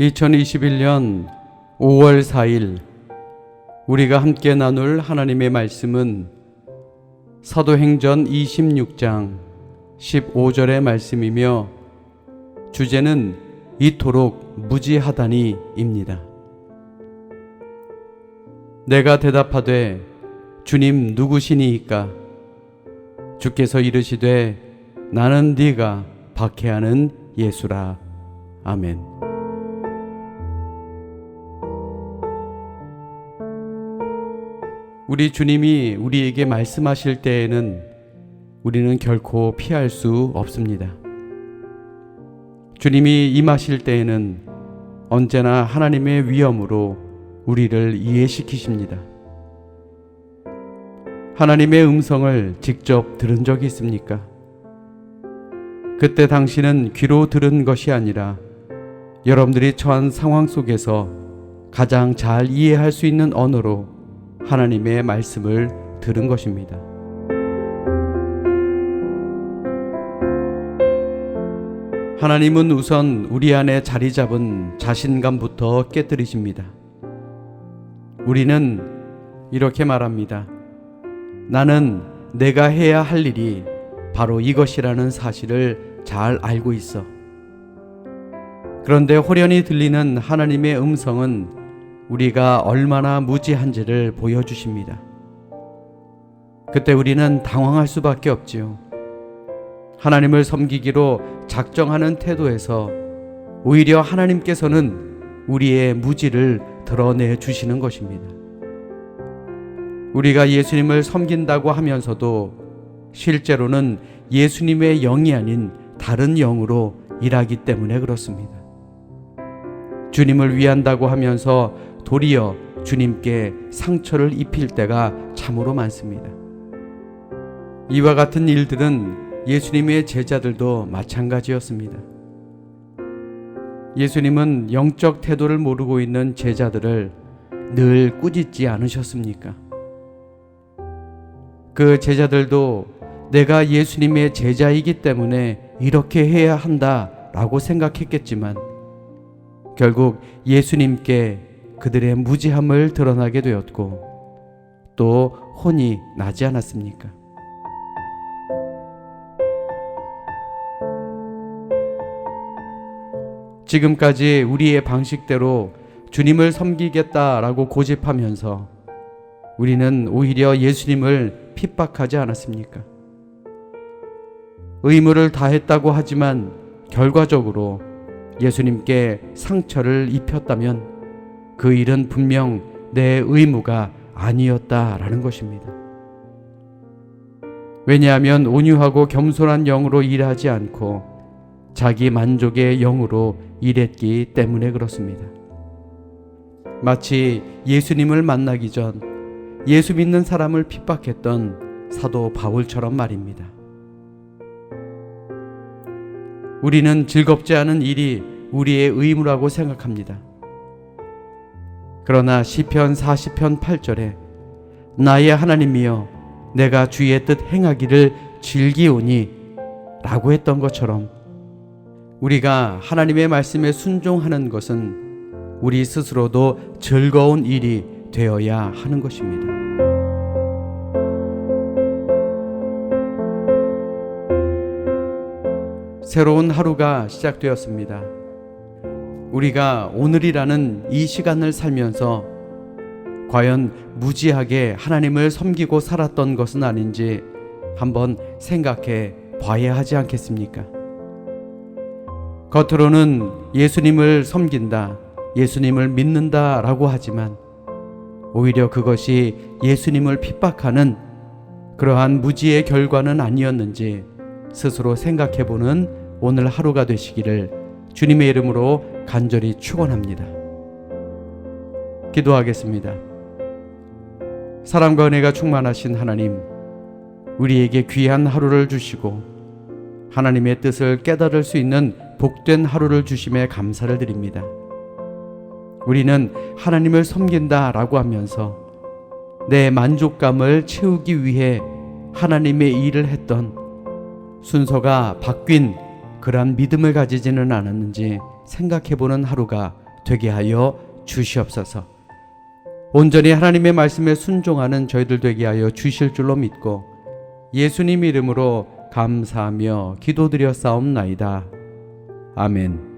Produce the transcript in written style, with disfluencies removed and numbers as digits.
2021년 5월 4일 우리가 함께 나눌 하나님의 말씀은 사도행전 26장 15절의 말씀이며 주제는 이토록 무지하다니입니다. 내가 대답하되 주님 누구시니이까? 주께서 이르시되 나는 네가 박해하는 예수라. 아멘. 우리 주님이 우리에게 말씀하실 때에는 우리는 결코 피할 수 없습니다. 주님이 임하실 때에는 언제나 하나님의 위엄으로 우리를 이해시키십니다. 하나님의 음성을 직접 들은 적이 있습니까? 그때 당시는 귀로 들은 것이 아니라 여러분들이 처한 상황 속에서 가장 잘 이해할 수 있는 언어로 하나님의 말씀을 들은 것입니다. 하나님은 우선 우리 안에 자리 잡은 자신감부터 깨뜨리십니다. 우리는 이렇게 말합니다. 나는 내가 해야 할 일이 바로 이것이라는 사실을 잘 알고 있어. 그런데 호련히 들리는 하나님의 음성은 우리가 얼마나 무지한지를 보여주십니다. 그때 우리는 당황할 수밖에 없지요. 하나님을 섬기기로 작정하는 태도에서 오히려 하나님께서는 우리의 무지를 드러내 주시는 것입니다. 우리가 예수님을 섬긴다고 하면서도 실제로는 예수님의 영이 아닌 다른 영으로 일하기 때문에 그렇습니다. 주님을 위한다고 하면서 도리어 주님께 상처를 입힐 때가 참으로 많습니다. 이와 같은 일들은 예수님의 제자들도 마찬가지였습니다. 예수님은 영적 태도를 모르고 있는 제자들을 늘 꾸짖지 않으셨습니까? 그 제자들도 내가 예수님의 제자이기 때문에 이렇게 해야 한다라고 생각했겠지만 결국 예수님께 그들의 무지함을 드러나게 되었고 또 혼이 나지 않았습니까? 지금까지 우리의 방식대로 주님을 섬기겠다라고 고집하면서 우리는 오히려 예수님을 핍박하지 않았습니까? 의무를 다했다고 하지만 결과적으로 예수님께 상처를 입혔다면 그 일은 분명 내 의무가 아니었다라는 것입니다. 왜냐하면 온유하고 겸손한 영으로 일하지 않고 자기 만족의 영으로 일했기 때문에 그렇습니다. 마치 예수님을 만나기 전 예수 믿는 사람을 핍박했던 사도 바울처럼 말입니다. 우리는 즐겁지 않은 일이 우리의 의무라고 생각합니다. 그러나 시편 40편 8절에 나의 하나님이여 내가 주의 뜻 행하기를 즐기오니 라고 했던 것처럼 우리가 하나님의 말씀에 순종하는 것은 우리 스스로도 즐거운 일이 되어야 하는 것입니다. 새로운 하루가 시작되었습니다. 우리가 오늘이라는 이 시간을 살면서 과연 무지하게 하나님을 섬기고 살았던 것은 아닌지 한번 생각해 봐야 하지 않겠습니까? 겉으로는 예수님을 섬긴다, 예수님을 믿는다 라고 하지만 오히려 그것이 예수님을 핍박하는 그러한 무지의 결과는 아니었는지 스스로 생각해보는 오늘 하루가 되시기를 주님의 이름으로 간절히 축원합니다. 기도하겠습니다. 사랑과 은혜가 충만하신 하나님, 우리에게 귀한 하루를 주시고 하나님의 뜻을 깨달을 수 있는 복된 하루를 주심에 감사를 드립니다. 우리는 하나님을 섬긴다라고 하면서 내 만족감을 채우기 위해 하나님의 일을 했던 순서가 바뀐 그러한 믿음을 가지지는 않았는지 생각해보는 하루가 되게 하여 주시옵소서. 온전히 하나님의 말씀에 순종하는 저희들 되게 하여 주실 줄로 믿고 예수님 이름으로 감사하며 기도드려 싸움나이다. 아멘.